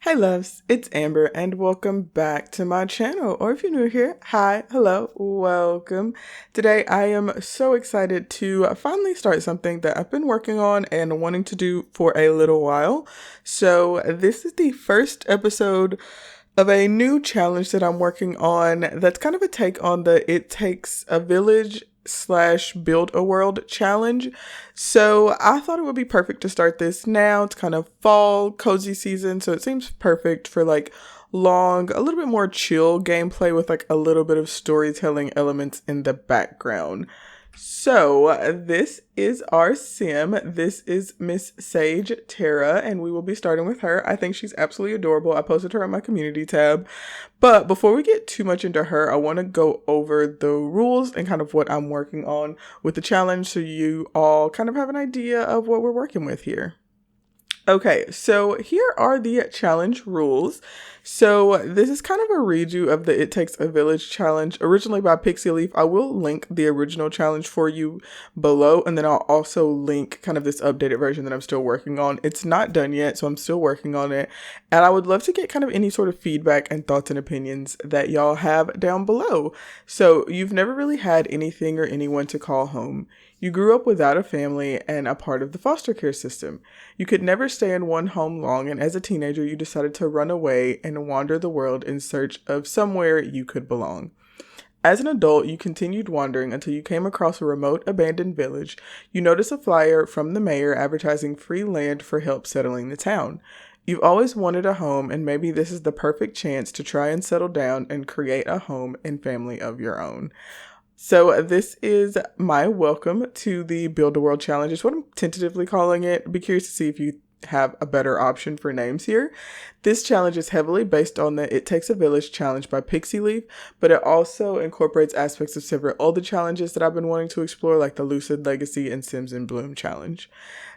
Hey loves, it's Amber and welcome back to my channel. Or if you're new here, hi, hello, welcome. Today I am so excited to finally start something that I've been working on and wanting to do for a little while. So this is the first episode of a new challenge that I'm working on that's kind of a take on the It Takes a Village / Build a World challenge. So I thought it would be perfect to start this now. It's kind of fall, cozy season, so it seems perfect for like long, a little bit more chill gameplay with like a little bit of storytelling elements in the background. So this is our sim. This is Miss Sage Terra, and we will be starting with her. I think she's absolutely adorable. I posted her on my community tab. But before we get too much into her, I want to go over the rules and kind of what I'm working on with the challenge so you all kind of have an idea of what we're working with here. Okay, so here are the challenge rules. So this is kind of a redo of the It Takes a Village challenge, originally by Pixie Leaf. I will link the original challenge for you below, and then I'll also link kind of this updated version that I'm still working on. It's not done yet, so I'm still working on it, and I would love to get kind of any sort of feedback and thoughts and opinions that y'all have down below. So you've never really had anything or anyone to call home. You grew up without a family and a part of the foster care system. You could never stay in one home long, and as a teenager, you decided to run away and wander the world in search of somewhere you could belong. As an adult, you continued wandering until you came across a remote, abandoned village. You noticed a flyer from the mayor advertising free land for help settling the town. You've always wanted a home, and maybe this is the perfect chance to try and settle down and create a home and family of your own. So this is my welcome to the Build a World Challenge. It's what I'm tentatively calling it. Be curious to see if you have a better option for names here. This challenge is heavily based on the It Takes a Village challenge by Pixie Leaf, but it also incorporates aspects of several other challenges that I've been wanting to explore, like the Lucid Legacy and Sims in Bloom challenge.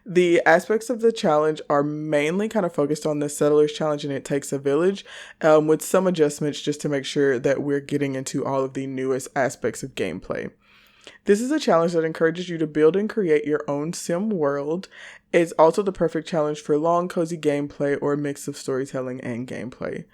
The aspects of the challenge are mainly kind of focused on the Settlers challenge and It Takes a Village, with some adjustments just to make sure that we're getting into all of the newest aspects of gameplay. This is a challenge that encourages you to build and create your own sim world. It's also the perfect challenge for long, cozy gameplay or a mix of storytelling and gameplay.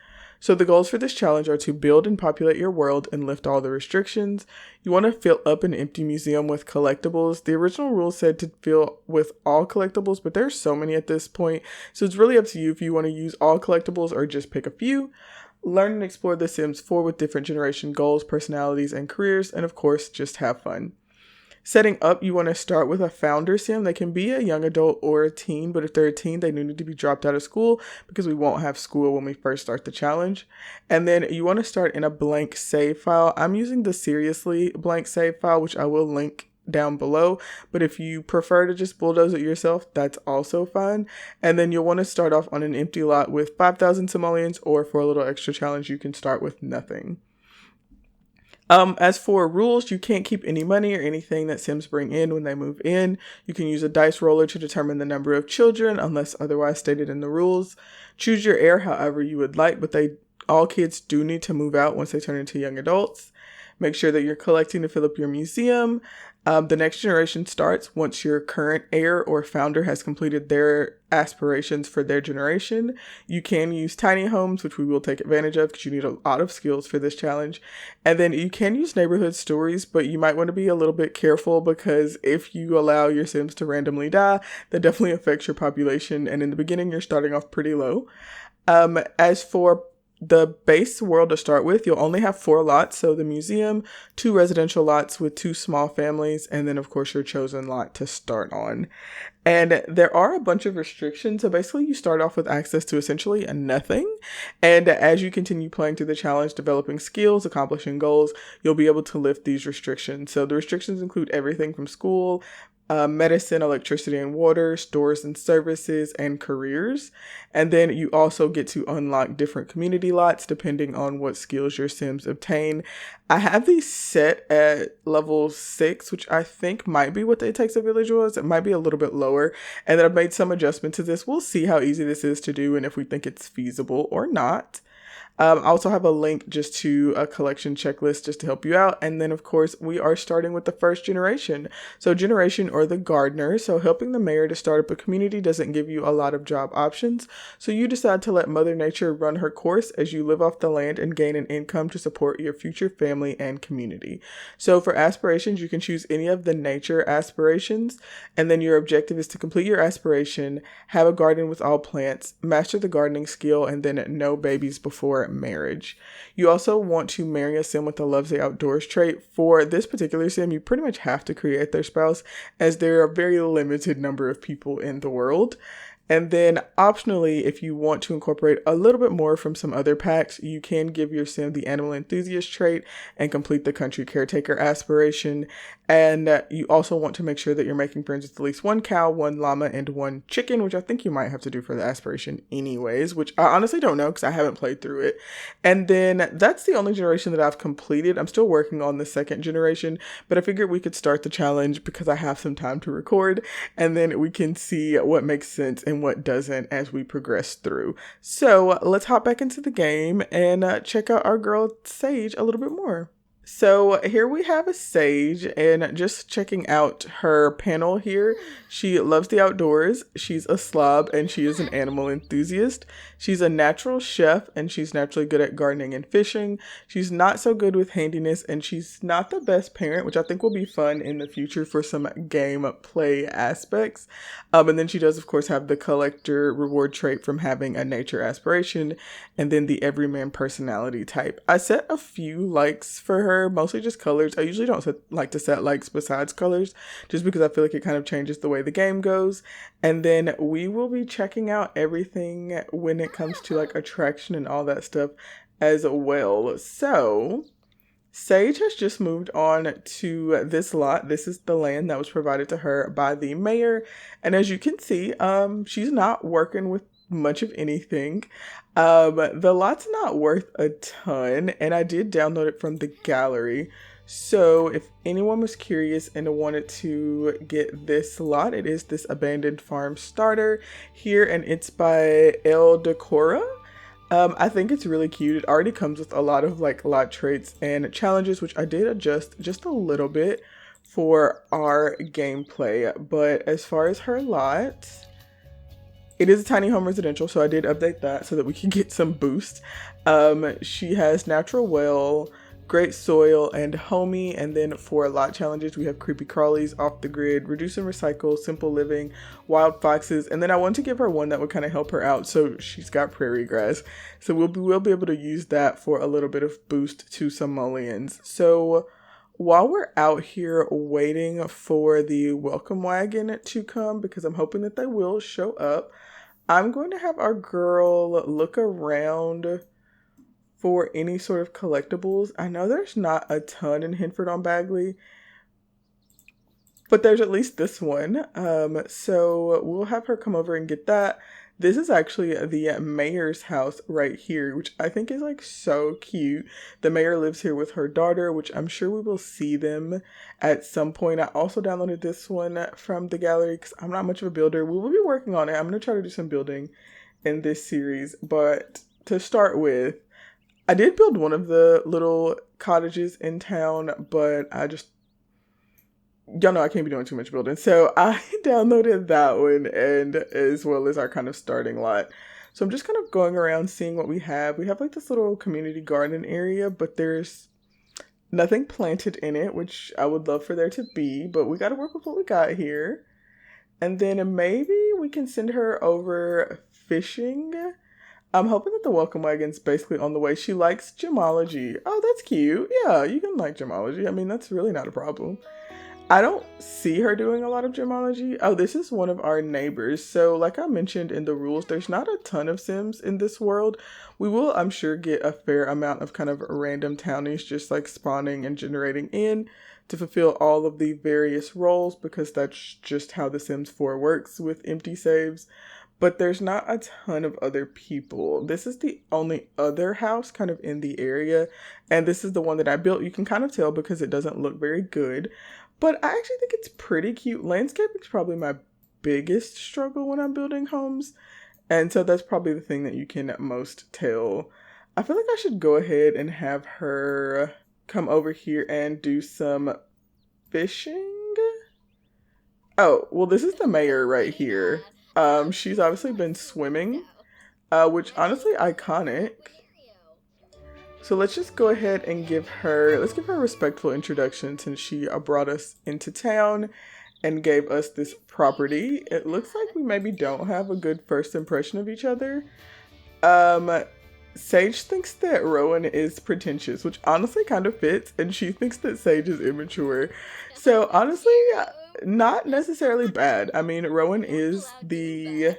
So the goals for this challenge are to build and populate your world and lift all the restrictions. You want to fill up an empty museum with collectibles. The original rule said to fill with all collectibles, but there's so many at this point. So it's really up to you if you want to use all collectibles or just pick a few. Learn and explore The Sims 4 with different generation goals, personalities, and careers, and of course, just have fun. Setting up, you want to start with a founder sim. They can be a young adult or a teen, but if they're a teen, they need to be dropped out of school because we won't have school when we first start the challenge. And then you want to start in a blank save file. I'm using the Seriously blank save file, which I will link down below, but if you prefer to just bulldoze it yourself, that's also fine. And then you'll want to start off on an empty lot with 5,000 simoleons, or for a little extra challenge, you can start with nothing. As for rules, you can't keep any money or anything that Sims bring in when they move in. You can use a dice roller to determine the number of children, unless otherwise stated in the rules. Choose your heir however you would like, but all kids do need to move out once they turn into young adults. Make sure that you're collecting to fill up your museum. The next generation starts once your current heir or founder has completed their aspirations for their generation. You can use tiny homes, which we will take advantage of because you need a lot of skills for this challenge. And then you can use neighborhood stories, but you might want to be a little bit careful because if you allow your Sims to randomly die, that definitely affects your population. And in the beginning, you're starting off pretty low. As for the base world to start with, you'll only have 4 lots. So the museum, 2 residential lots with 2 small families, and then of course your chosen lot to start on. And there are a bunch of restrictions. So basically you start off with access to essentially nothing. And as you continue playing through the challenge, developing skills, accomplishing goals, you'll be able to lift these restrictions. So the restrictions include everything from school, medicine, electricity and water, stores and services, and careers. And then you also get to unlock different community lots depending on what skills your Sims obtain. I have these set at level 6, which I think might be what It Takes a Village was. It might be a little bit lower. And then I've made some adjustment to this. We'll see how easy this is to do and if we think it's feasible or not. I also have a link just to a collection checklist just to help you out. And then, of course, we are starting with the first generation. So generation or the gardener. So helping the mayor to start up a community doesn't give you a lot of job options. So you decide to let Mother Nature run her course as you live off the land and gain an income to support your future family and community. So for aspirations, you can choose any of the nature aspirations. And then your objective is to complete your aspiration, have a garden with all plants, master the gardening skill, and then no babies before marriage. You also want to marry a sim with a loves the outdoors trait. For this particular sim, you pretty much have to create their spouse, as there are a very limited number of people in the world. And then optionally, if you want to incorporate a little bit more from some other packs, you can give your sim the animal enthusiast trait and complete the country caretaker aspiration. And you also want to make sure that you're making friends with at least one cow, one llama, and one chicken, which I think you might have to do for the aspiration anyways, which I honestly don't know because I haven't played through it. And then that's the only generation that I've completed. I'm still working on the second generation, but I figured we could start the challenge because I have some time to record, and then we can see what makes sense and what doesn't as we progress through. So let's hop back into the game and check out our girl Sage a little bit more. So here we have a Sage, and just checking out her panel here, she loves the outdoors, she's a slob, and she is an animal enthusiast. She's a natural chef, and she's naturally good at gardening and fishing. She's not so good with handiness, and she's not the best parent, which I think will be fun in the future for some game play aspects. And then she does, of course, have the collector reward trait from having a nature aspiration, and then the everyman personality type. I set a few likes for her, mostly just colors. I usually don't like to set likes besides colors, just because I feel like it kind of changes the way the game goes. And then we will be checking out everything when it comes to like attraction and all that stuff as well. So Sage has just moved on to this lot. This is the land that was provided to her by the mayor. And as you can see, she's not working with much of anything. The lot's not worth a ton, and I did download it from the gallery. So if anyone was curious and wanted to get this lot, it is this abandoned farm starter here, and it's by El Decora. I think it's really cute. It already comes with a lot of like lot traits and challenges, which I did adjust just a little bit for our gameplay. But as far as her lot, it is a tiny home residential, so I did update that so that we can get some boost. She has natural well, great soil, and homey. And then for lot challenges, we have creepy crawlies, off the grid, reduce and recycle, simple living, wild foxes. And then I want to give her one that would kind of help her out. So she's got prairie grass. So we'll be able to use that for a little bit of boost to some mullions. So while we're out here waiting for the welcome wagon to come, because I'm hoping that they will show up, I'm going to have our girl look around for any sort of collectibles. I know there's not a ton in Henford on Bagley, but there's at least this one. So we'll have her come over and get that. This is actually the mayor's house right here, which I think is like so cute. The mayor lives here with her daughter, which I'm sure we will see them at some point. I also downloaded this one from the gallery because I'm not much of a builder. We will be working on it. I'm going to try to do some building in this series. But to start with, I did build one of the little cottages in town, but y'all know I can't be doing too much building. So I downloaded that one, and as well as our kind of starting lot. So I'm just kind of going around seeing what we have. We have like this little community garden area, but there's nothing planted in it, which I would love for there to be, but we got to work with what we got here. And then maybe we can send her over fishing. I'm hoping that the welcome wagon's basically on the way. She likes gemology. Oh, that's cute. Yeah, you can like gemology. I mean, that's really not a problem. I don't see her doing a lot of gemology. Oh, this is one of our neighbors. So like I mentioned in the rules, there's not a ton of Sims in this world. We will, I'm sure, get a fair amount of kind of random townies just like spawning and generating in to fulfill all of the various roles, because that's just how The Sims 4 works with empty saves. But there's not a ton of other people. This is the only other house kind of in the area. And this is the one that I built. You can kind of tell because it doesn't look very good. But I actually think it's pretty cute. Landscaping is probably my biggest struggle when I'm building homes. And so that's probably the thing that you can most tell. I feel like I should go ahead and have her come over here and do some fishing. Oh, well, this is the mayor right here. She's obviously been swimming, which honestly iconic. So let's just go ahead and let's give her a respectful introduction since she brought us into town and gave us this property. It looks like we maybe don't have a good first impression of each other. Sage thinks that Rowan is pretentious, which honestly kind of fits, and she thinks that Sage is immature. So honestly, not necessarily bad. I mean, Rowan is the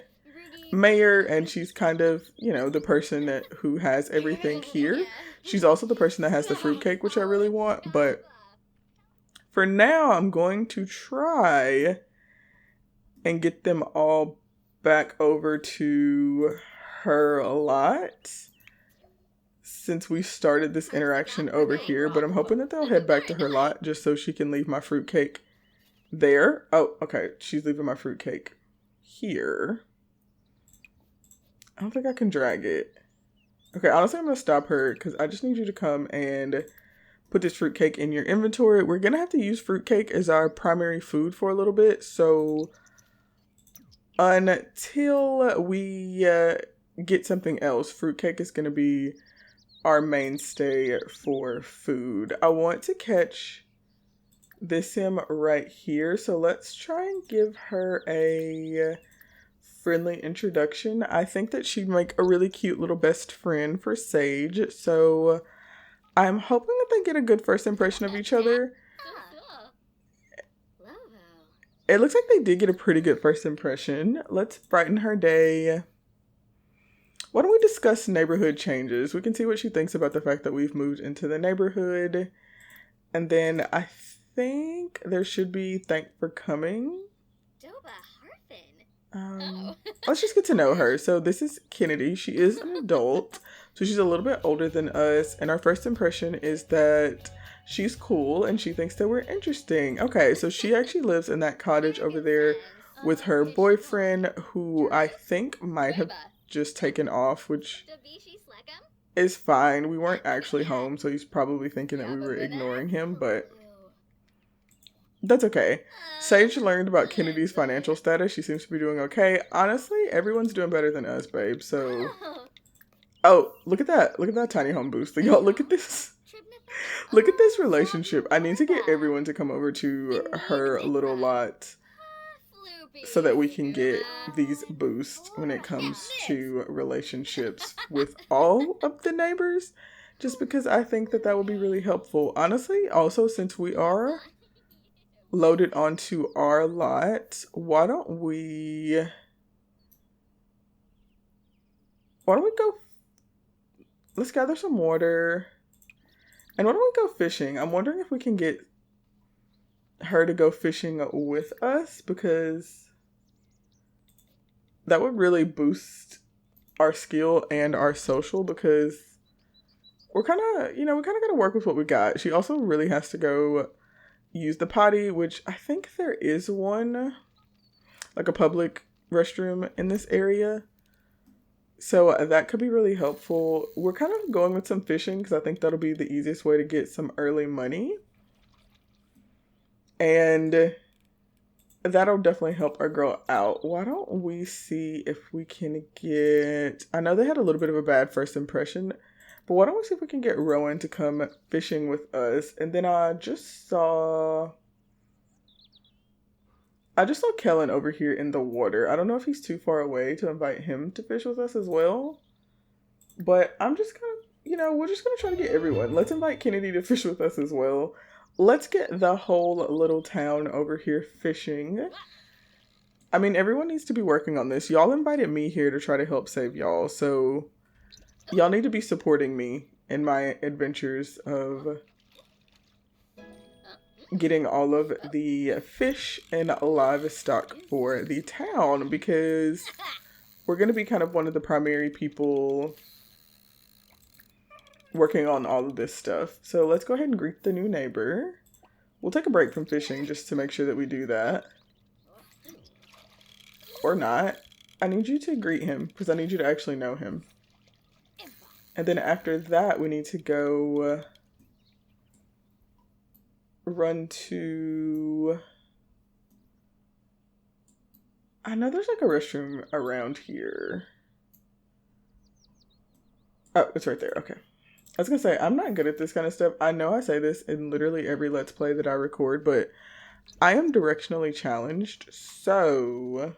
mayor, and she's kind of, you know, the person who has everything here. She's also the person that has the fruitcake, which I really want, but for now, I'm going to try and get them all back over to her lot since we started this interaction over here, but I'm hoping that they'll head back to her lot just so she can leave my fruitcake there. Oh, okay, she's leaving my fruitcake here. I don't think I can drag it. Okay, honestly, I'm gonna stop her because I just need you to come and put this fruitcake in your inventory. We're gonna have to use fruitcake as our primary food for a little bit, so until we get something else, fruitcake is gonna be our mainstay for food. I want to catch this sim right here, so let's try and give her a friendly introduction. I think that she'd make a really cute little best friend for Sage, so I'm hoping that they get a good first impression of each other. It looks like they did get a pretty good first impression. Let's brighten her day. Why don't we discuss neighborhood changes? We can see what she thinks about the fact that we've moved into the neighborhood. And then I think there should be thank for coming. Let's just get to know her. So this is Kennedy. She is an adult, so she's a little bit older than us. And our first impression is that she's cool and she thinks that we're interesting. Okay, so she actually lives in that cottage over there with her boyfriend, who I think might have just taken off, which is fine. We weren't actually home, so he's probably thinking that we were ignoring him, but that's okay. Sage learned about Kennedy's financial status. She seems to be doing okay. Honestly, everyone's doing better than us, babe. So, oh, look at that. Look at that tiny home boost. Y'all, look at this. Look at this relationship. I need to get everyone to come over to her little lot so that we can get these boosts when it comes to relationships with all of the neighbors, just because I think that that would be really helpful. Honestly, also, since we are loaded onto our lot, why don't we go, let's gather some water, and why don't we go fishing? I'm wondering if we can get her to go fishing with us, because that would really boost our skill and our social, because we're kind of, we kind of got to work with what we got. She also really has to go use the potty, which I think there is one, like a public restroom in this area. So that could be really helpful. We're kind of going with some fishing because I think that'll be the easiest way to get some early money. And that'll definitely help our girl out. Why don't we see if we can get, I know they had a little bit of a bad first impression, but why don't we see if we can get Rowan to come fishing with us? And then I just saw Kellen over here in the water. I don't know if he's too far away to invite him to fish with us as well. But I'm just gonna, we're just gonna try to get everyone. Let's invite Kennedy to fish with us as well. Let's get the whole little town over here fishing. I mean, everyone needs to be working on this. Y'all invited me here to try to help save y'all, so y'all need to be supporting me in my adventures of getting all of the fish and livestock for the town, because we're going to be kind of one of the primary people working on all of this stuff. So let's go ahead and greet the new neighbor. We'll take a break from fishing just to make sure that we do that. Or not. I need you to greet him because I need you to actually know him. And then after that, we need to go run to... I know there's like a restroom around here. Oh, it's right there. Okay. I was gonna say, I'm not good at this kind of stuff. I know I say this in literally every Let's Play that I record, but I am directionally challenged, so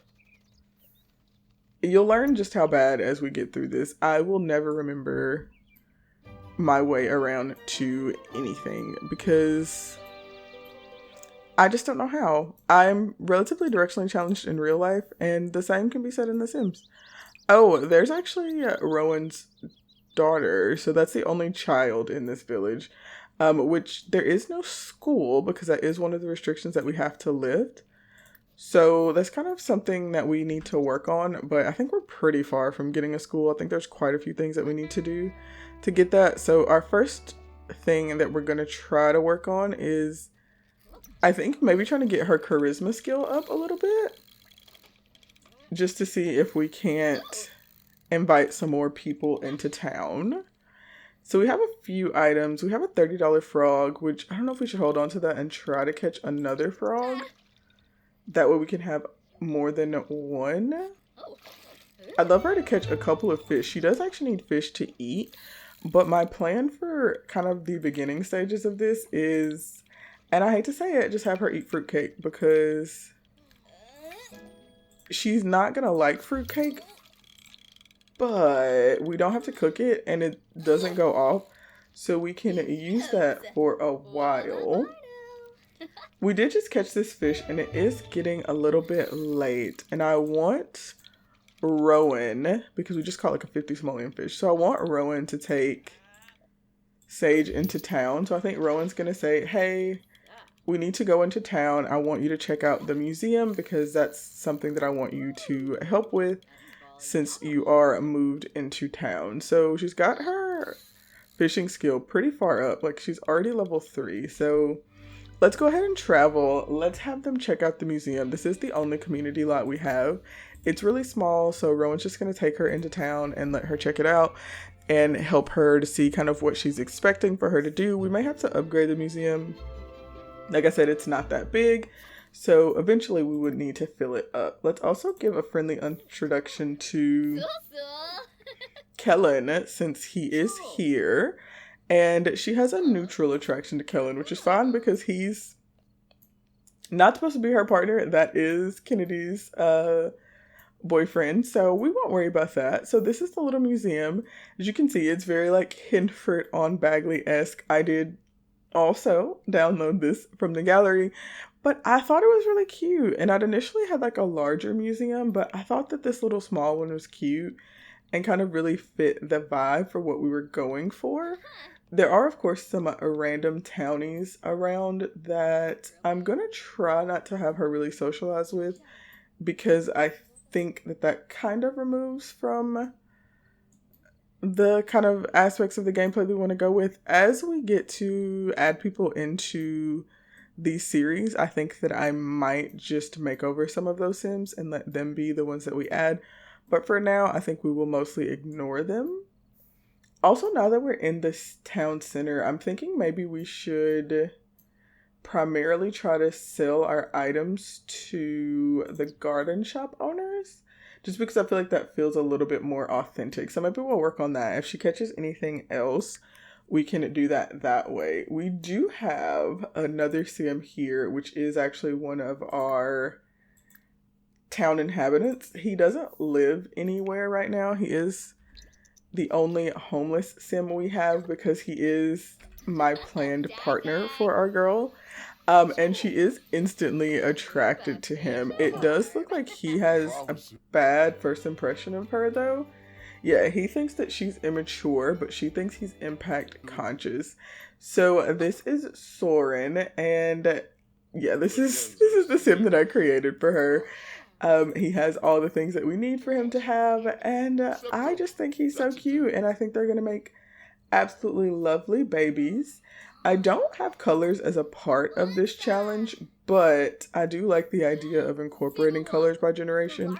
you'll learn just how bad as we get through this. I will never remember my way around to anything because I just don't know how. I'm relatively directionally challenged in real life, and the same can be said in The Sims. Oh, there's actually Rowan's daughter, so that's the only child in this village, which there is no school because that is one of the restrictions that we have to lift. So that's kind of something that we need to work on, but I think we're pretty far from getting a school. I think there's quite a few things that we need to do to get that. So our first thing that we're going to try to work on is, I think, maybe trying to get her charisma skill up a little bit, just to see if we can't invite some more people into town. So we have a few items. We have a $30 frog, which I don't know if we should hold on to that and try to catch another frog. That way we can have more than one. I'd love her to catch a couple of fish. She does actually need fish to eat, but my plan for kind of the beginning stages of this is, and I hate to say it, just have her eat fruitcake because she's not gonna like fruitcake, but we don't have to cook it and it doesn't go off, so we can use that for a while. We did just catch this fish and it is getting a little bit late, and I want Rowan, because we just caught like a 50 simoleon fish, so I want Rowan to take Sage into town. So I think Rowan's gonna say, hey, we need to go into town. I want you to check out the museum because that's something that I want you to help with since you are moved into town. So she's got her fishing skill pretty far up. Like, she's already level 3. So let's go ahead and travel. Let's have them check out the museum. This is the only community lot we have. It's really small, so Rowan's just going to take her into town and let her check it out and help her to see kind of what she's expecting for her to do. We may have to upgrade the museum. Like I said, it's not that big, so eventually we would need to fill it up. Let's also give a friendly introduction to Kellen, since he is here. And she has a neutral attraction to Kellen, which is fine because he's not supposed to be her partner. That is Kennedy's boyfriend, so we won't worry about that. So this is the little museum. As you can see, it's very like Henford on Bagley-esque. I did also download this from the gallery, but I thought it was really cute. And I'd initially had like a larger museum, but I thought that this little small one was cute and kind of really fit the vibe for what we were going for. There are, of course, some random townies around that I'm going to try not to have her really socialize with because I think that that kind of removes from the kind of aspects of the gameplay we want to go with. As we get to add people into these series, I think that I might just make over some of those Sims and let them be the ones that we add. But for now, I think we will mostly ignore them. Also, now that we're in this town center, I'm thinking maybe we should primarily try to sell our items to the garden shop owners, just because I feel like that feels a little bit more authentic. So maybe we'll work on that. If she catches anything else, we can do that way. We do have another Sim here, which is actually one of our town inhabitants. He doesn't live anywhere right now. He is the only homeless Sim we have because he is my planned partner for our girl. And she is instantly attracted to him. It does look like he has a bad first impression of her though. Yeah, he thinks that she's immature, but she thinks he's impact conscious. So this is Soren, and yeah, this is the Sim that I created for her. He has all the things that we need for him to have, and I just think he's so cute, and I think they're gonna make absolutely lovely babies. I don't have colors as a part of this challenge, but I do like the idea of incorporating colors by generation.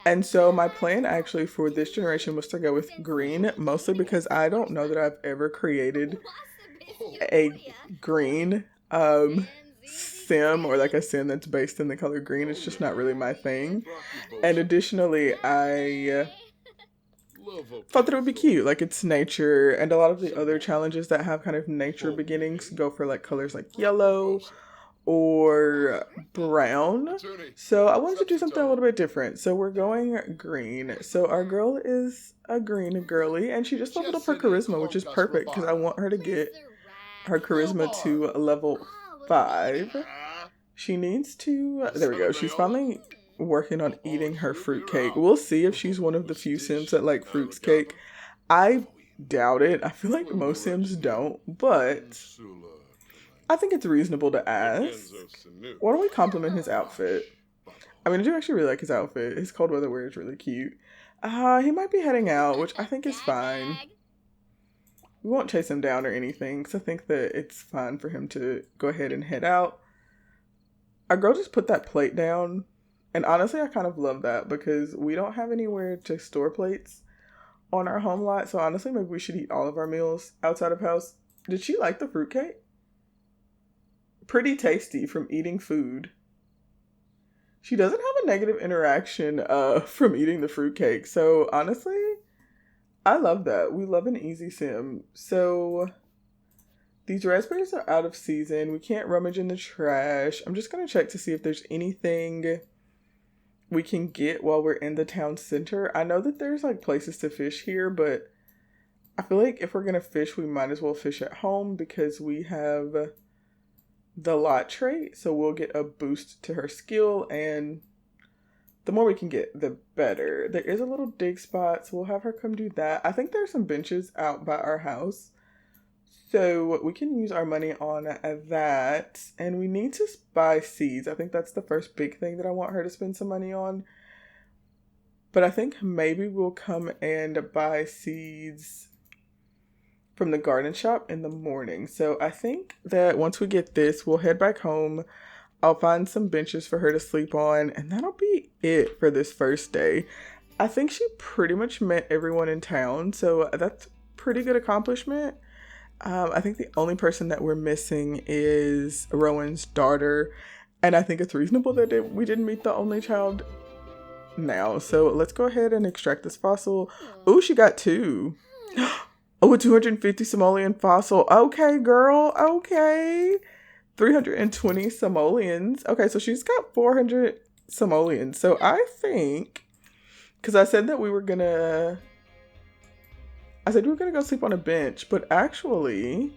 And so my plan actually for this generation was to go with green, mostly because I don't know that I've ever created a green sim, or like a sim that's based in the color green. It's just not really my thing. And additionally, I thought that it would be cute. Like, it's nature, and a lot of the other challenges that have kind of nature beginnings go for like colors like yellow or brown. So I wanted to do something a little bit different. So we're going green. So our girl is a green girly, and she just leveled up her charisma, which is perfect because I want her to get her charisma to level 5. She needs to, there we go. She's finally working on eating her fruitcake. We'll see if she's one of the few Sims that like fruits cake. I doubt it. I feel like most Sims don't, but I think it's reasonable to ask. Why don't we compliment his outfit? I mean, I do actually really like his outfit. His cold weather wear is really cute. He might be heading out, which I think is fine. We won't chase him down or anything, because I think that it's fine for him to go ahead and head out. Our girl just put that plate down, and honestly, I kind of love that, because we don't have anywhere to store plates on our home lot, so honestly, maybe we should eat all of our meals outside of house. Did she like the fruitcake? Pretty tasty from eating food. She doesn't have a negative interaction from eating the fruitcake, so honestly, I love that. We love an easy sim. So these raspberries are out of season. We can't rummage in the trash. I'm just going to check to see if there's anything we can get while we're in the town center. I know that there's like places to fish here, but I feel like if we're going to fish, we might as well fish at home because we have the lot trait. So we'll get a boost to her skill, and the more we can get, the better. There is a little dig spot, so we'll have her come do that. I think there's some benches out by our house, so we can use our money on that. And we need to buy seeds. I think that's the first big thing that I want her to spend some money on. But I think maybe we'll come and buy seeds from the garden shop in the morning. So I think that once we get this, we'll head back home. I'll find some benches for her to sleep on, and that'll be it for this first day. I think she pretty much met everyone in town, so that's a pretty good accomplishment. I think the only person that we're missing is Rowan's daughter, and I think it's reasonable that we didn't meet the only child now. So let's go ahead and extract this fossil. Oh, she got 2. Oh, a 250 simoleon fossil. Okay, girl. Okay. 320 simoleons. Okay, so she's got 400 simoleons. So I think, because I said we were gonna go sleep on a bench, but actually,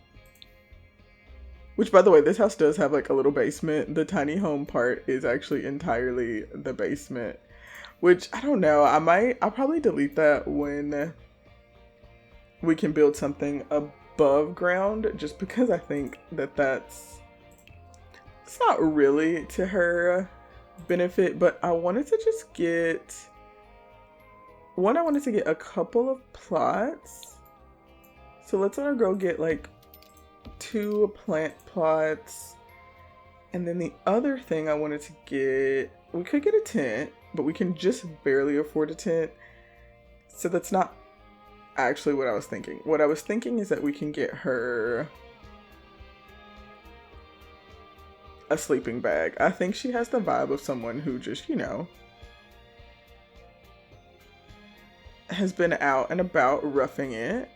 which by the way, this house does have like a little basement. The tiny home part is actually entirely the basement, which I don't know. I'll probably delete that when we can build something above ground, just because I think it's not really to her benefit. But I wanted to just get I wanted to get a couple of plots. So let's let our girl get like 2 plant plots. And then the other thing I wanted to get, we could get a tent, but we can just barely afford a tent. So that's not actually what I was thinking. What I was thinking is that we can get her a sleeping bag. I think she has the vibe of someone who just, has been out and about roughing it.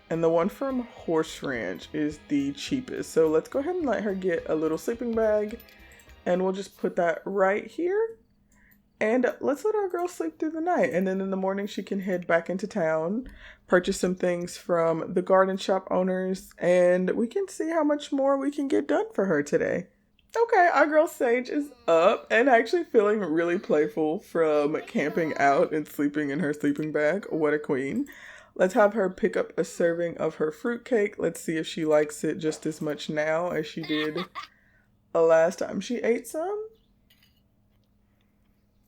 And the one from Horse Ranch is the cheapest. So let's go ahead and let her get a little sleeping bag, and we'll just put that right here. And let's let our girl sleep through the night. And then in the morning, she can head back into town, purchase some things from the garden shop owners, and we can see how much more we can get done for her today. Okay, our girl Sage is up and actually feeling really playful from camping out and sleeping in her sleeping bag. What a queen. Let's have her pick up a serving of her fruitcake. Let's see if she likes it just as much now as she did the last time she ate some.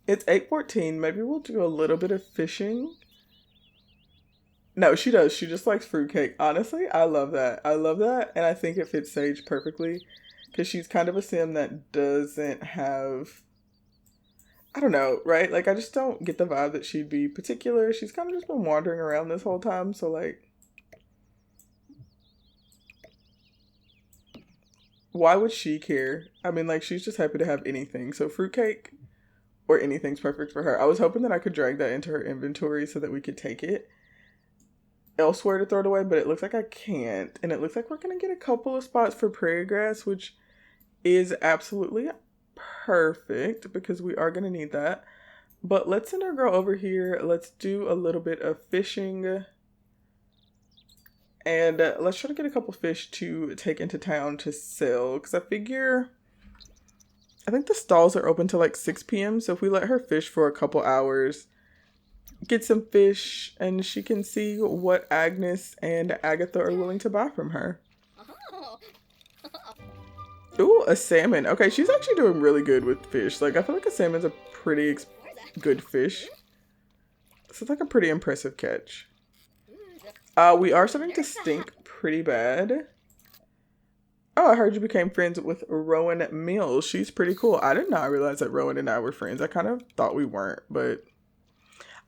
It's 8:14. Maybe we'll do a little bit of fishing. No, she does. She just likes fruitcake. Honestly, I love that. And I think it fits Sage perfectly, because she's kind of a sim that doesn't have I don't know, right? Like, I just don't get the vibe that she'd be particular. She's kind of just been wandering around this whole time, so, like, why would she care? I mean, like, she's just happy to have anything. So, fruitcake or anything's perfect for her. I was hoping that I could drag that into her inventory so that we could take it elsewhere to throw it away, but it looks like I can't. And it looks like we're going to get a couple of spots for prairie grass, which is absolutely perfect because we are going to need that. But let's send our girl over here. Let's do a little bit of fishing. And let's try to get a couple fish to take into town to sell. Because I figure, I think the stalls are open till like 6 p.m. So if we let her fish for a couple hours, get some fish, and she can see what Agnes and Agatha are willing to buy from her. Ooh, a salmon. Okay, she's actually doing really good with fish. Like, I feel like a salmon's a pretty good fish. So it's like a pretty impressive catch. We are starting to stink pretty bad. Oh, I heard you became friends with Rowan Mills. She's pretty cool. I did not realize that Rowan and I were friends. I kind of thought we weren't, but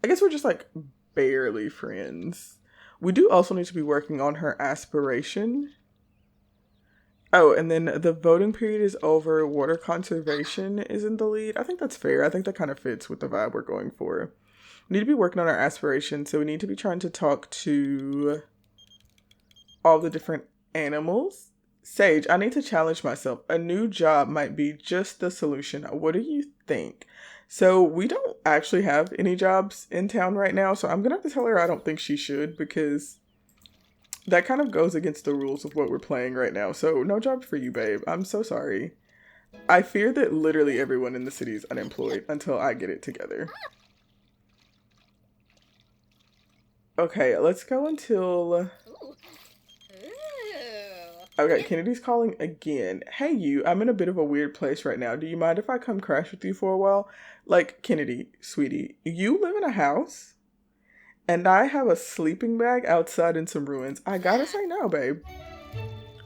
I guess we're just like barely friends. We do also need to be working on her aspiration. Oh, and then the voting period is over. Water conservation is in the lead. I think that's fair. I think that kind of fits with the vibe we're going for. We need to be working on our aspiration, so we need to be trying to talk to all the different animals. Sage, I need to challenge myself. A new job might be just the solution. What do you think? So we don't actually have any jobs in town right now, so I'm gonna have to tell her I don't think she should, because that kind of goes against the rules of what we're playing right now. So no job for you, babe. I'm so sorry. I fear that literally everyone in the city is unemployed until I get it together. Okay, let's go until... Okay, Kennedy's calling again. Hey you, I'm in a bit of a weird place right now. Do you mind if I come crash with you for a while? Like, Kennedy, sweetie, you live in a house? And I have a sleeping bag outside in some ruins. I gotta say no, babe.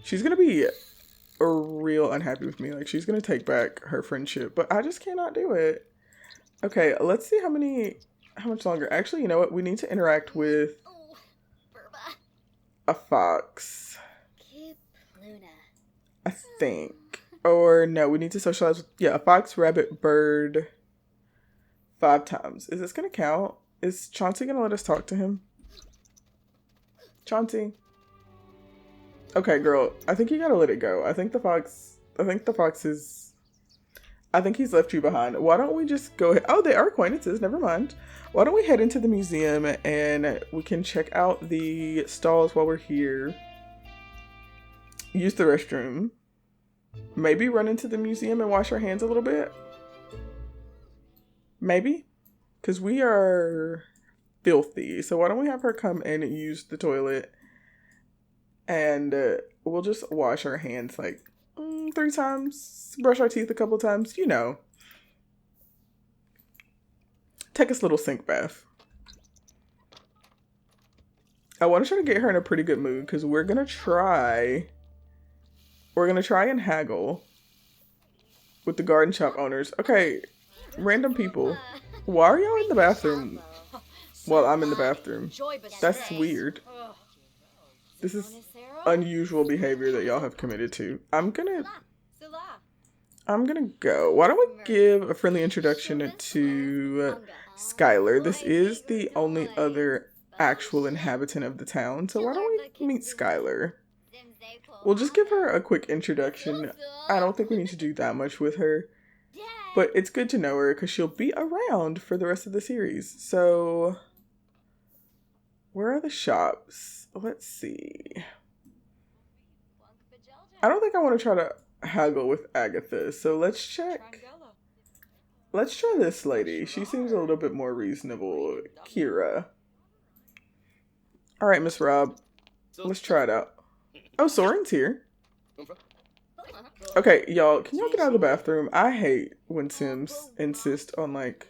She's gonna be real unhappy with me. Like, she's gonna take back her friendship, but I just cannot do it. Okay, let's see how much longer. Actually, you know what? We need to interact with a fox, I think. Or no, we need to socialize with, yeah, a fox, rabbit, bird 5 times. Is this gonna count? Is Chauncey gonna let us talk to him? Chauncey. Okay, girl. I think you gotta let it go. I think the fox is... I think he's left you behind. Why don't we just go ahead... Oh, they are acquaintances. Never mind. Why don't we head into the museum and we can check out the stalls while we're here. Use the restroom. Maybe run into the museum and wash our hands a little bit. Maybe. Because we are filthy. So why don't we have her come and use the toilet. And we'll just wash our hands like 3 times. Brush our teeth a couple times. You know. Take us a little sink bath. I want to try to get her in a pretty good mood. Because we're going to try and haggle with the garden shop owners. Okay. Random people. Why are y'all in the bathroom while I'm in the bathroom? That's weird. This is unusual behavior that y'all have committed to. I'm gonna go. Why don't we give a friendly introduction to Skylar? This is the only other actual inhabitant of the town, so why don't we meet Skylar? We'll just give her a quick introduction. I don't think we need to do that much with her. But it's good to know her because she'll be around for the rest of the series. So, where are the shops? Let's see. I don't think I want to try to haggle with Agatha. So let's check. Let's try this lady. She seems a little bit more reasonable. Kira. All right, Miss Rob. Let's try it out. Oh, Soren's here. Okay, y'all, can y'all get out of the bathroom? I hate when Sims insist on, like,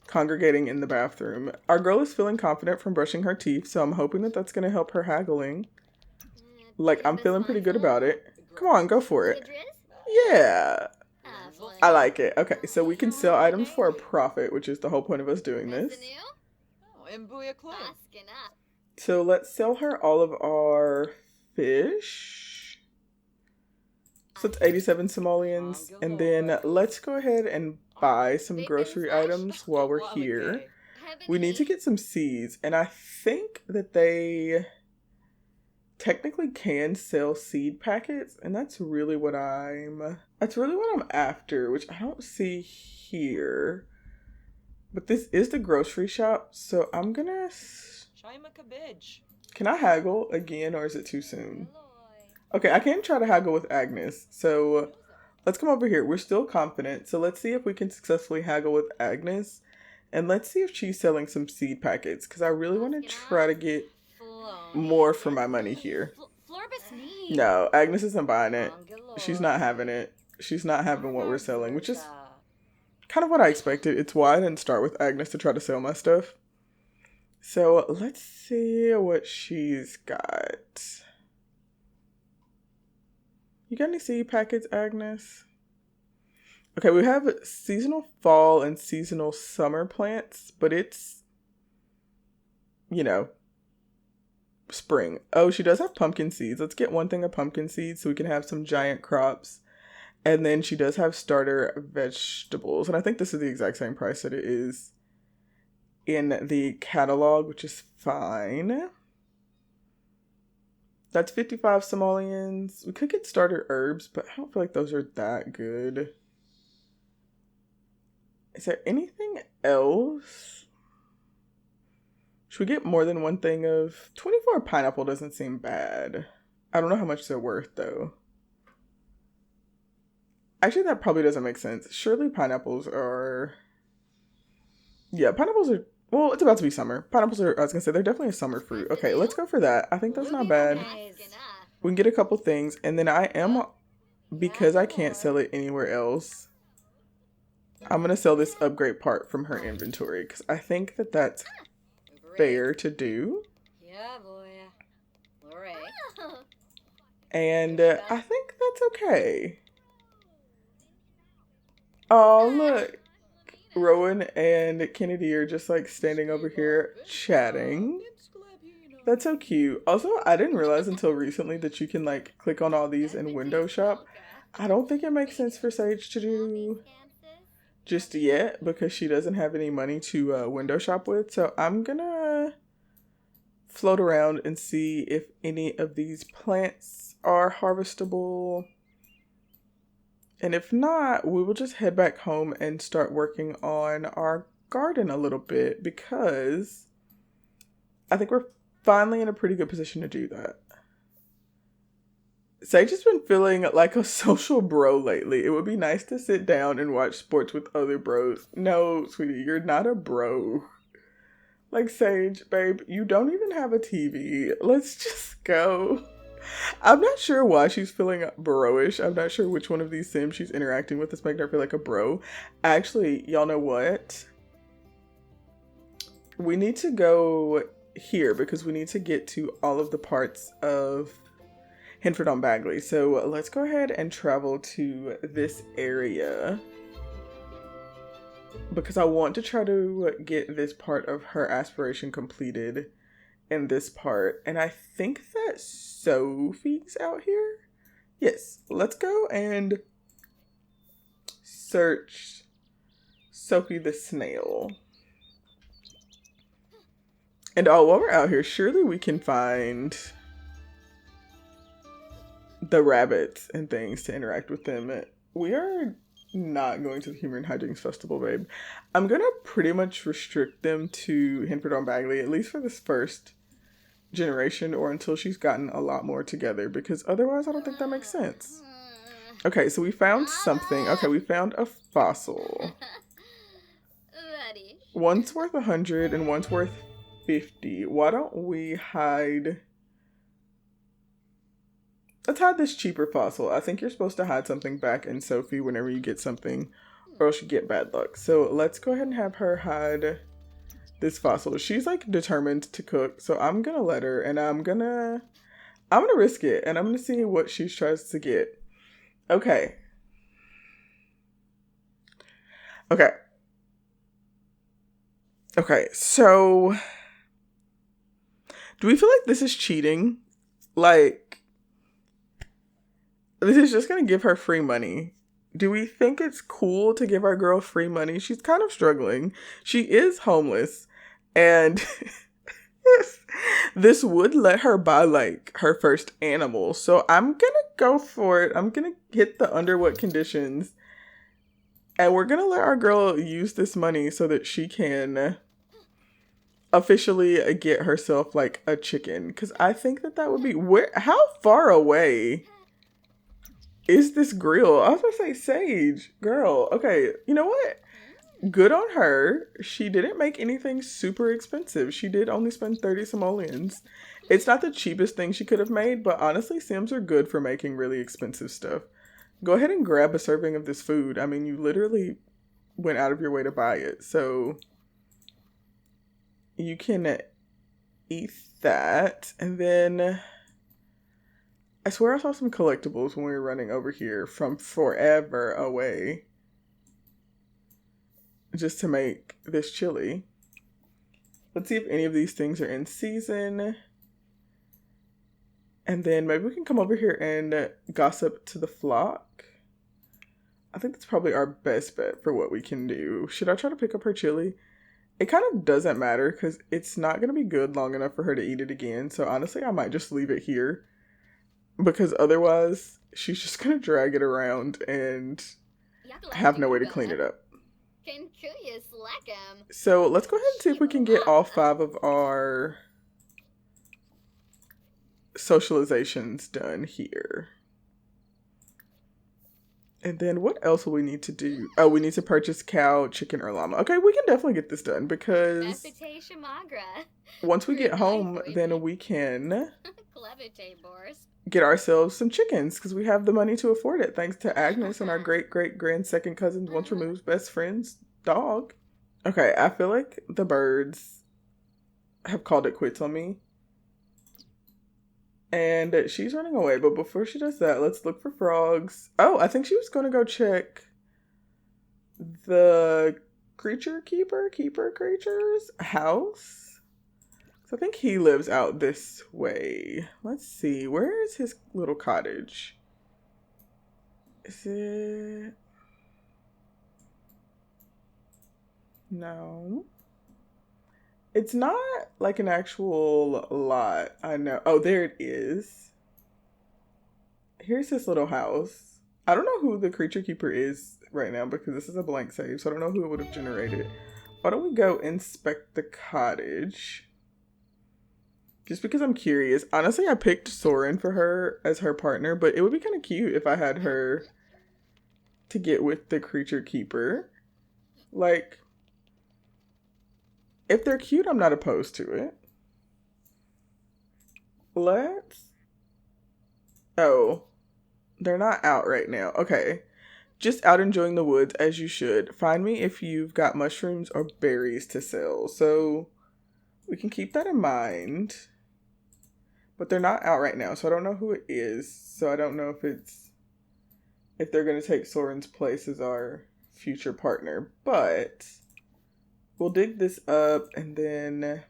congregating in the bathroom. Our girl is feeling confident from brushing her teeth, so I'm hoping that that's going to help her haggling. Like, I'm feeling pretty good about it. Come on, go for it. Yeah. I like it. Okay, so we can sell items for a profit, which is the whole point of us doing this. So let's sell her all of our fish. So it's 87 simoleons. And then let's go ahead and buy some grocery items while we're here. We need to get some seeds. And I think that they technically can sell seed packets. And that's really what I'm after, which I don't see here. But this is the grocery shop. So I'm gonna... Can I haggle again, or is it too soon? Okay, I can try to haggle with Agnes. So let's come over here. We're still confident. So let's see if we can successfully haggle with Agnes. And let's see if she's selling some seed packets. Because I really want to try to get more for my money here. No, Agnes isn't buying it. She's not having it. She's not having what we're selling, which is kind of what I expected. It's why I didn't start with Agnes to try to sell my stuff. So let's see what she's got. You got any seed packets, Agnes? Okay, we have seasonal fall and seasonal summer plants, but it's, you know, spring. Oh, she does have pumpkin seeds. Let's get one thing of pumpkin seeds so we can have some giant crops. And then she does have starter vegetables. And I think this is the exact same price that it is in the catalog, which is fine. That's 55 simoleons. We could get starter herbs, but I don't feel like those are that good. Is there anything else? Should we get more than one thing of... 24 pineapple doesn't seem bad. I don't know how much they're worth, though. Actually, that probably doesn't make sense. Surely pineapples are... Yeah, pineapples are... Well, it's about to be summer. Pineapples are, I was going to say, they're definitely a summer fruit. Okay, let's go for that. I think that's not bad. We can get a couple things. And then I am, because I can't sell it anywhere else, I'm going to sell this upgrade part from her inventory. Because I think that that's fair to do. And I think that's okay. Oh, look. Rowan and Kennedy are just like standing over here chatting. That's so cute. Also, I didn't realize until recently that you can like click on all these in window shop. I don't think it makes sense for Sage to do just yet because she doesn't have any money to window shop with. So I'm gonna float around and see if any of these plants are harvestable. And if not, we will just head back home and start working on our garden a little bit because I think we're finally in a pretty good position to do that. Sage has been feeling like a social bro lately. It would be nice to sit down and watch sports with other bros. No, sweetie, you're not a bro. Like, Sage, babe, you don't even have a TV. Let's just go. I'm not sure why she's feeling bro-ish. I'm not sure which one of these Sims she's interacting with is making her feel like a bro. Actually, y'all know what? We need to go here because we need to get to all of the parts of Henford on Bagley. So let's go ahead and travel to this area because I want to try to get this part of her aspiration completed in this part. And I think that Sophie's out here. Yes, let's go and search Sophie the snail. And oh, while we're out here, surely we can find the rabbits and things to interact with them. We are not going to the Humor and Hijinks Festival, babe. I'm gonna pretty much restrict them to Henford on Bagley, at least for this first generation or until she's gotten a lot more together, because otherwise I don't think that makes sense. Okay, so we found something. Okay, we found a fossil. One's worth 100 and one's worth 50. Why don't we hide... Let's hide this cheaper fossil. I think you're supposed to hide something back in Sophie whenever you get something, or else you get bad luck. So let's go ahead and have her hide this fossil. She's like determined to cook, so I'm gonna let her, and I'm gonna risk it, and I'm gonna see what she tries to get. Okay. Okay. Okay, so do we feel like this is cheating? Like, this is just gonna give her free money. Do we think it's cool to give our girl free money? She's kind of struggling. She is homeless. And this would let her buy, like, her first animal. So I'm gonna go for it. I'm gonna hit the under what conditions. And we're gonna let our girl use this money so that she can officially get herself, like, a chicken. Because I think that would be... How far away is this grill? I was gonna say, Sage, girl. Okay, you know what? Good on her. She didn't make anything super expensive. She did only spend 30 simoleons. It's not the cheapest thing she could have made, but honestly, Sims are good for making really expensive stuff. Go ahead and grab a serving of this food. I mean, you literally went out of your way to buy it, so you can eat that. And then I swear I saw some collectibles when we were running over here from forever away just to make this chili. Let's see if any of these things are in season. And then maybe we can come over here and gossip to the flock. I think that's probably our best bet for what we can do. Should I try to pick up her chili? It kind of doesn't matter because it's not going to be good long enough for her to eat it again. So honestly, I might just leave it here because otherwise she's just going to drag it around and have no way to clean it up. So let's go ahead and see if we can get all 5 of our socializations done here. And then what else will we need to do? Oh, we need to purchase cow, chicken, or llama. Okay, we can definitely get this done because once we get home, then we can get ourselves some chickens because we have the money to afford it thanks to Agnes and our great-great-grand second cousin's once removed best friend's dog. Okay, I feel like the birds have called it quits on me. And she's running away, but before she does that, let's look for frogs. Oh, I think she was going to go check the creature creature's house. So I think he lives out this way. Let's see, where is his little cottage? Is it... No. It's not like an actual lot. I know. Oh, there it is. Here's his little house. I don't know who the creature keeper is right now because this is a blank save, so I don't know who it would have generated. Why don't we go inspect the cottage? Just because I'm curious. Honestly, I picked Soren for her as her partner, but it would be kind of cute if I had her to get with the creature keeper. Like... if they're cute, I'm not opposed to it. Oh, they're not out right now. Okay. Just out enjoying the woods as you should. Find me if you've got mushrooms or berries to sell. So we can keep that in mind. But they're not out right now, so I don't know who it is. So I don't know if they're going to take Soren's place as our future partner. But... we'll dig this up and then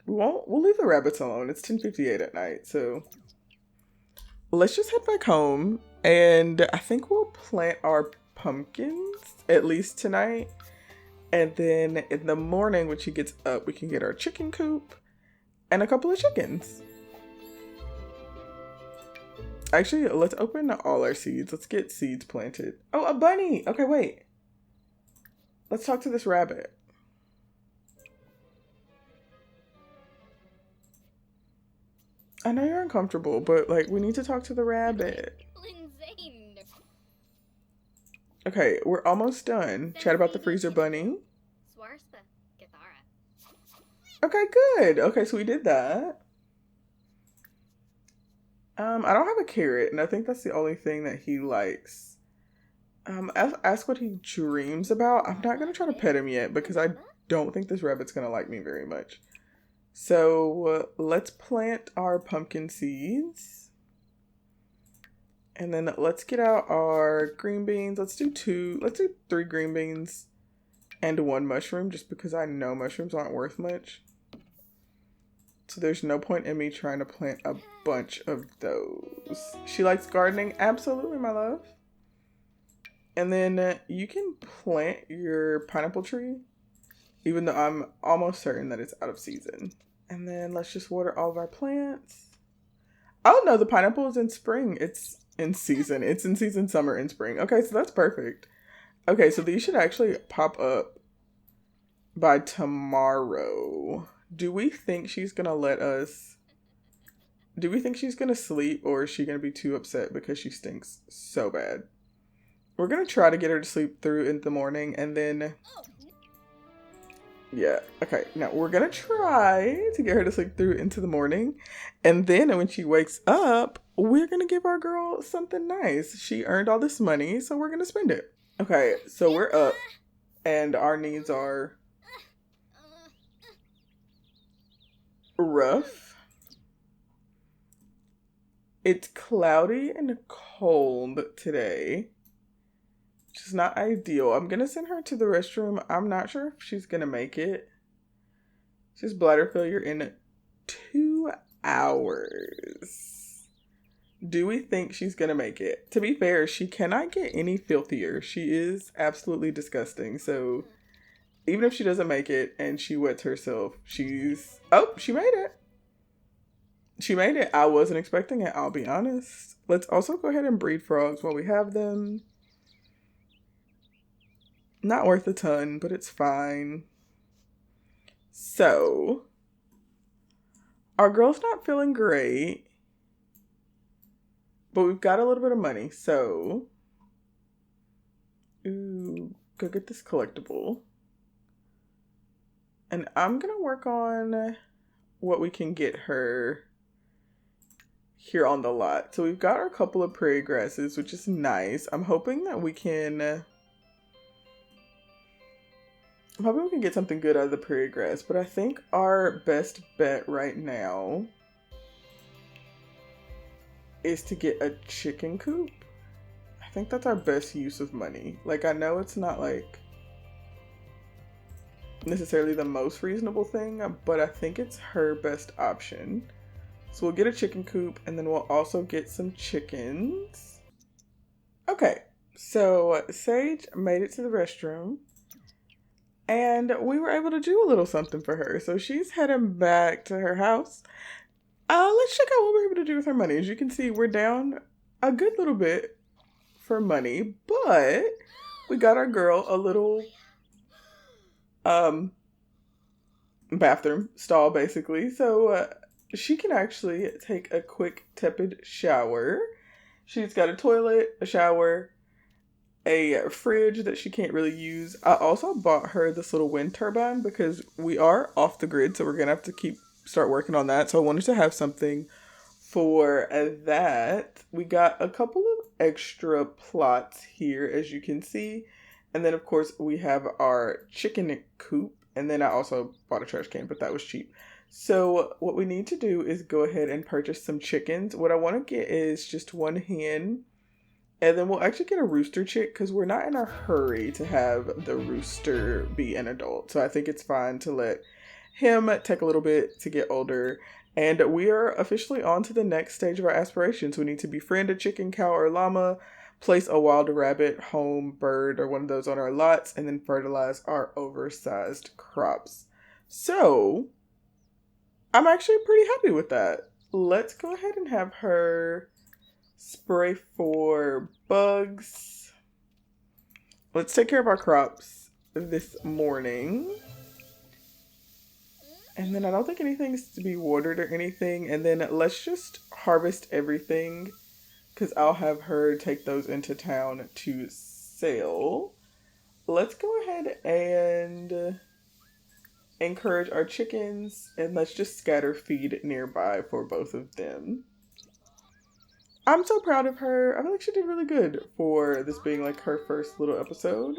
we'll leave the rabbits alone. It's 10:58 at night, so let's just head back home and I think we'll plant our pumpkins at least tonight. And then in the morning when she gets up, we can get our chicken coop and a couple of chickens. Actually, let's open all our seeds. Let's get seeds planted. Oh, a bunny! Okay, wait. Let's talk to this rabbit. I know you're uncomfortable, but like we need to talk to the rabbit. Okay, we're almost done. Chat about the freezer bunny. Okay, good. Okay, so we did that. I don't have a carrot, and I think that's the only thing that he likes. Ask what he dreams about. I'm not gonna try to pet him yet because I don't think this rabbit's gonna like me very much. So let's plant our pumpkin seeds. And then let's get out our green beans. Let's do 3 green beans and 1 mushroom, just because I know mushrooms aren't worth much. So there's no point in me trying to plant a bunch of those. She likes gardening. Absolutely, my love. And then you can plant your pineapple tree, even though I'm almost certain that it's out of season. And then let's just water all of our plants. Oh no, the pineapple is in spring. It's in season. It's in season, summer, and spring. Okay, so that's perfect. Okay, so these should actually pop up by tomorrow. Do we think she's gonna let us... Do we think she's gonna sleep, or is she gonna be too upset because she stinks so bad? We're gonna try to get her to sleep through in the morning, and then... Yeah, okay. Now, we're gonna try to get her to sleep through into the morning, and then when she wakes up, we're gonna give our girl something nice. She earned all this money, so we're gonna spend it. Okay, so we're up, and our needs are rough. It's cloudy and cold today, which is not ideal. I'm gonna send her to the restroom. I'm not sure if she's gonna make it. She's bladder failure in 2 hours. Do we think she's gonna make it? To be fair, she cannot get any filthier. She is absolutely disgusting. So even if she doesn't make it and she wets herself, she's... Oh, she made it. She made it. I wasn't expecting it, I'll be honest. Let's also go ahead and breed frogs while we have them. Not worth a ton, but it's fine. So, our girl's not feeling great, but we've got a little bit of money, so... Ooh, go get this collectible. And I'm gonna work on what we can get her here on the lot. So we've got our couple of prairie grasses, which is nice. I'm hoping we can get something good out of the prairie grass, but I think our best bet right now is to get a chicken coop. I think that's our best use of money. Like, I know it's not like necessarily the most reasonable thing, but I think it's her best option. So we'll get a chicken coop, and then we'll also get some chickens. Okay, so Sage made it to the restroom, and we were able to do a little something for her. So she's heading back to her house. Let's check out what we're able to do with her money. As you can see, we're down a good little bit for money, but we got our girl a little bathroom stall, basically. So she can actually take a quick tepid shower. She's got a toilet, a shower, a fridge that she can't really use. I also bought her this little wind turbine because we are off the grid, so we're gonna have to start working on that. So I wanted to have something for that. We got a couple of extra plots here, as you can see. And then, of course, we have our chicken coop. And then I also bought a trash can, but that was cheap. So what we need to do is go ahead and purchase some chickens. What I want to get is just 1 hen. And then we'll actually get a rooster chick because we're not in a hurry to have the rooster be an adult. So I think it's fine to let him take a little bit to get older. And we are officially on to the next stage of our aspirations. We need to befriend a chicken, cow, or llama, place a wild rabbit, home, bird, or one of those on our lots, and then fertilize our oversized crops. So, I'm actually pretty happy with that. Let's go ahead and have her spray for bugs. Let's take care of our crops this morning. And then I don't think anything's to be watered or anything. And then let's just harvest everything, because I'll have her take those into town to sell. Let's go ahead and encourage our chickens, and let's just scatter feed nearby for both of them. I'm so proud of her. I feel like she did really good for this being like her first little episode.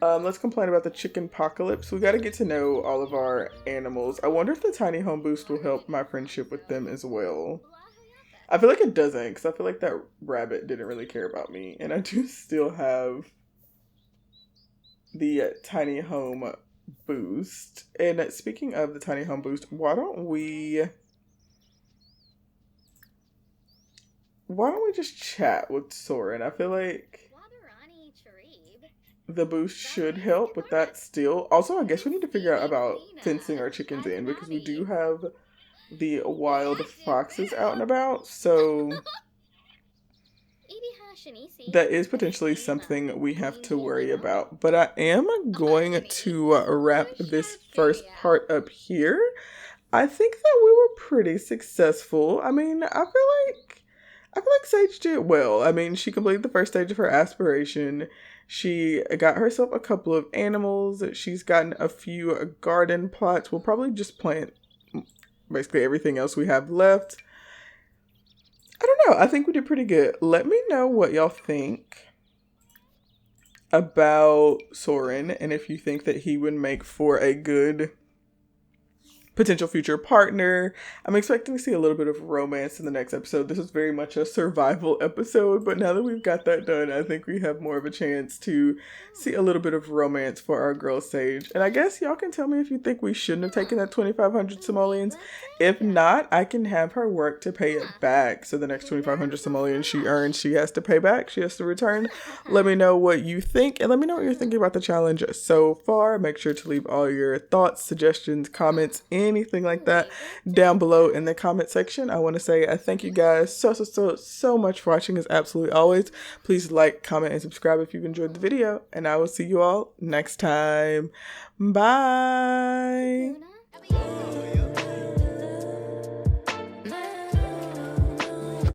Let's complain about the chicken apocalypse. We got to get to know all of our animals. I wonder if the tiny home boost will help my friendship with them as well. I feel like it doesn't, because I feel like that rabbit didn't really care about me. And I do still have the tiny home boost. And speaking of the tiny home boost, why don't we just chat with Soren? I feel like the boost should help with that still. Also, I guess we need to figure out about fencing our chickens in, because we do have the wild foxes out and about, so that is potentially something we have to worry about. But I am going to wrap this first part up here. I think that we were pretty successful. I mean, I feel like Sage did well. I mean, she completed the first stage of her aspiration. She got herself a couple of animals. She's gotten a few garden plots. We'll probably just plant basically everything else we have left. I don't know. I think we did pretty good. Let me know what y'all think about Soren, and if you think that he would make for a good potential future partner. I'm expecting to see a little bit of romance in the next episode. This is very much a survival episode, but now that we've got that done, I think we have more of a chance to see a little bit of romance for our girl Sage. And I guess y'all can tell me if you think we shouldn't have taken that 2,500 simoleons. If not, I can have her work to pay it back. So the next 2,500 simoleons she earns, she has to pay back. She has to return. Let me know what you think, and let me know what you're thinking about the challenge so far. Make sure to leave all your thoughts, suggestions, comments, anything like that down below in the comment section. I want to say I thank you guys so much for watching, as absolutely always. Please like, comment, and subscribe if you've enjoyed the video, and I will see you all next time. Bye.